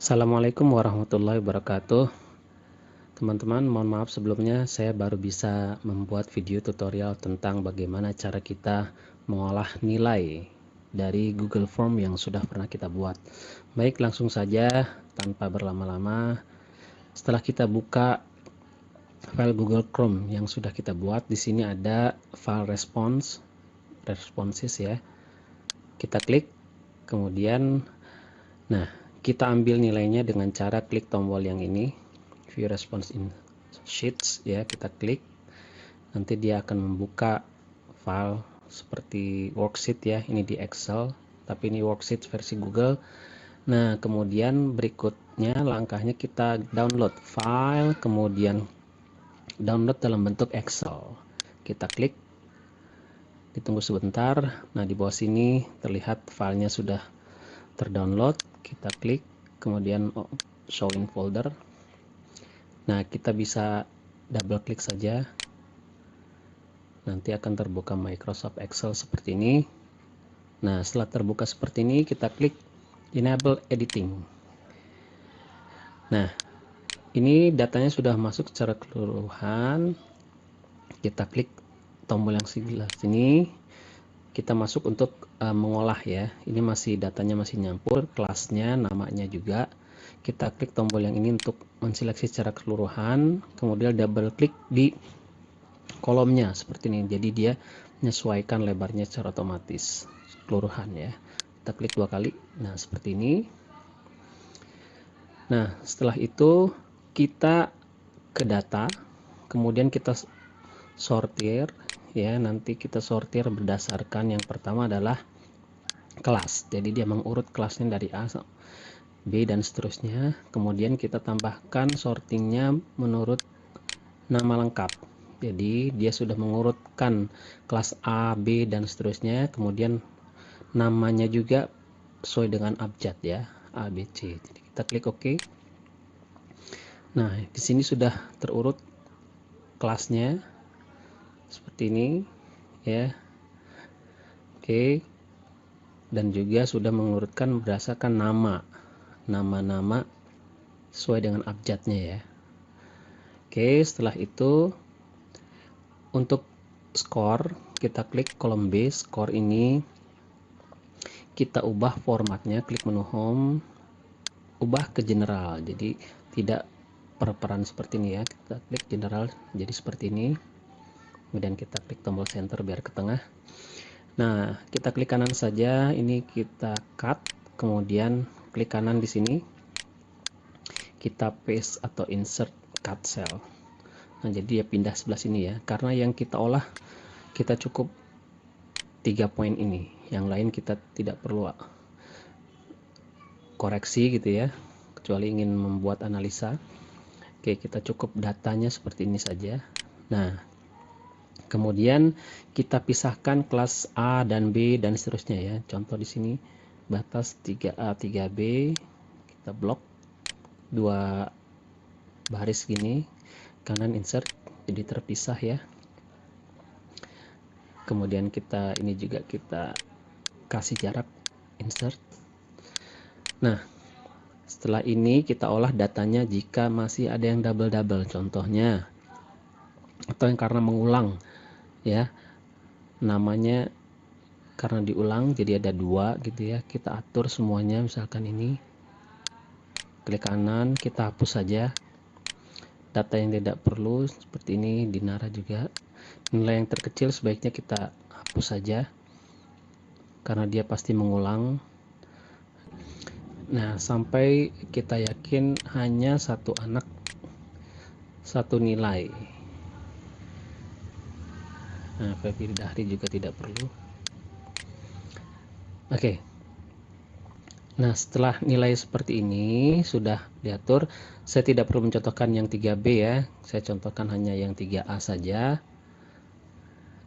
Assalamualaikum warahmatullahi wabarakatuh. Teman-teman, mohon maaf sebelumnya saya baru bisa membuat video tutorial tentang bagaimana cara kita mengolah nilai dari Google Form yang sudah pernah kita buat. Baik, langsung saja tanpa berlama-lama. Setelah kita buka file Google Chrome yang sudah kita buat, di sini ada file responses ya. Kita klik, kemudian kita ambil nilainya dengan cara klik tombol yang ini, view response in sheets ya, kita klik, nanti dia akan membuka file seperti worksheet ya, ini di Excel tapi ini worksheet versi Google. Nah, kemudian berikutnya langkahnya kita download file, kemudian download dalam bentuk Excel, kita klik, ditunggu sebentar. Nah, di bawah sini terlihat filenya sudah terdownload, kita klik, kemudian show in folder. Nah, kita bisa double klik saja, nanti akan terbuka Microsoft Excel seperti ini. Nah, setelah terbuka seperti ini, kita klik enable editing. Nah, ini datanya sudah masuk secara keseluruhan. Kita klik tombol yang sebelah sini, kita masuk untuk mengolah ya. Ini masih datanya masih nyampur, kelasnya, namanya juga. Kita klik tombol yang ini untuk menseleksi secara keseluruhan, kemudian double klik di kolomnya seperti ini, jadi dia menyesuaikan lebarnya secara otomatis keseluruhan ya. Kita klik 2 kali, nah seperti ini. Nah, setelah itu kita ke data, kemudian kita sortir ya. Nanti kita sortir berdasarkan yang pertama adalah kelas, jadi dia mengurut kelasnya dari A, B dan seterusnya. Kemudian kita tambahkan sortingnya menurut nama lengkap, jadi dia sudah mengurutkan kelas A, B dan seterusnya. Kemudian namanya juga sesuai dengan abjad ya, A, B, C. Jadi kita klik OK. Nah, di sini sudah terurut kelasnya seperti ini ya. Oke. Dan juga sudah mengurutkan berdasarkan nama-nama sesuai dengan abjadnya ya. Oke, setelah itu untuk skor, kita klik kolom B, skor ini kita ubah formatnya, klik menu home, ubah ke general, jadi tidak per peran seperti ini ya. Kita klik general jadi seperti ini, kemudian kita klik tombol center biar ke tengah. Nah, kita klik kanan saja, ini kita cut, kemudian klik kanan di sini, kita paste atau insert cut cell. Nah, jadi dia pindah sebelah sini ya, karena yang kita olah kita cukup 3 poin ini, yang lain kita tidak perlu koreksi gitu ya, kecuali ingin membuat analisa. Oke, kita cukup datanya seperti ini saja. Nah, kemudian kita pisahkan kelas A dan B dan seterusnya ya. Contoh di sini batas 3A 3B, kita blok 2 baris gini, kanan insert jadi terpisah ya. Kemudian kita ini juga kita kasih jarak insert. Nah, setelah ini kita olah datanya jika masih ada yang double-double, contohnya, atau yang karena mengulang ya, namanya karena diulang jadi ada 2 gitu ya. Kita atur semuanya, misalkan ini klik kanan, kita hapus saja data yang tidak perlu seperti ini. Di Nara juga nilai yang terkecil sebaiknya kita hapus saja karena dia pasti mengulang. Nah, sampai kita yakin hanya satu anak satu nilai. Nah, Firdahi juga tidak perlu. Oke. Nah, setelah nilai seperti ini sudah diatur, saya tidak perlu mencontohkan yang 3B ya. Saya contohkan hanya yang 3A saja.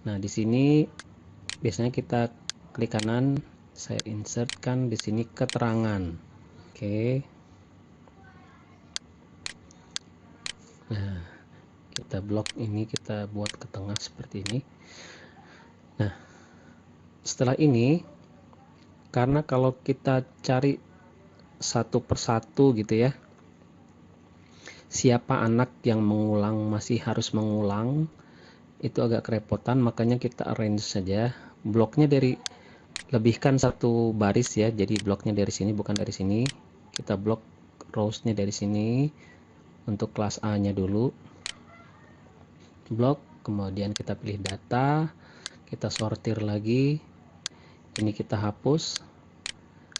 Nah, di sini biasanya kita klik kanan, saya insertkan di sini keterangan. Oke. Nah, kita blok ini, kita buat ke tengah seperti ini. Nah, setelah ini, karena kalau kita cari satu persatu gitu ya. Siapa anak yang mengulang, masih harus mengulang, itu agak kerepotan, makanya kita arrange saja bloknya dari, lebihkan satu baris ya, jadi bloknya dari sini bukan dari sini. Kita blok rows-nya dari sini untuk kelas A nya dulu, blok, kemudian kita pilih data, kita sortir lagi, ini kita hapus,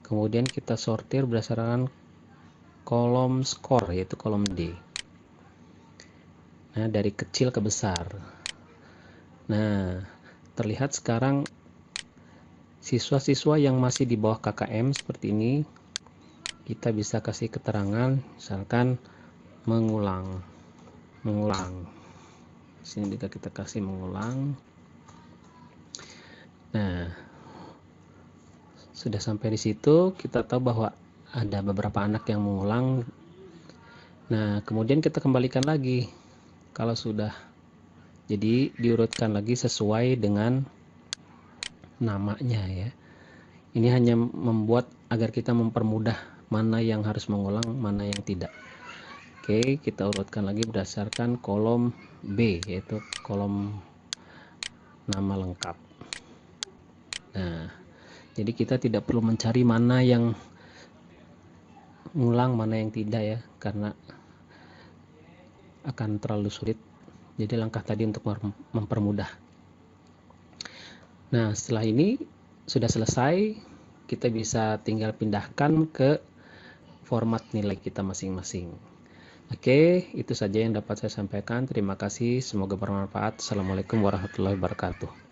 kemudian kita sortir berdasarkan kolom skor, yaitu kolom D. Nah, dari kecil ke besar. Nah, terlihat sekarang siswa-siswa yang masih di bawah KKM seperti ini, kita bisa kasih keterangan, misalkan mengulang. Sini juga kita kasih mengulang. Nah, sudah sampai di situ, kita tahu bahwa ada beberapa anak yang mengulang. Nah, kemudian kita kembalikan lagi kalau sudah, jadi diurutkan lagi sesuai dengan namanya ya. Ini hanya membuat agar kita mempermudah mana yang harus mengulang, mana yang tidak. Oke, kita urutkan lagi berdasarkan kolom B, yaitu kolom nama lengkap. Nah, jadi kita tidak perlu mencari mana yang ngulang, mana yang tidak ya, karena akan terlalu sulit. Jadi langkah tadi untuk mempermudah. Nah, setelah ini sudah selesai, kita bisa tinggal pindahkan ke format nilai kita masing-masing. Oke, itu saja yang dapat saya sampaikan. Terima kasih, semoga bermanfaat. Assalamualaikum warahmatullahi wabarakatuh.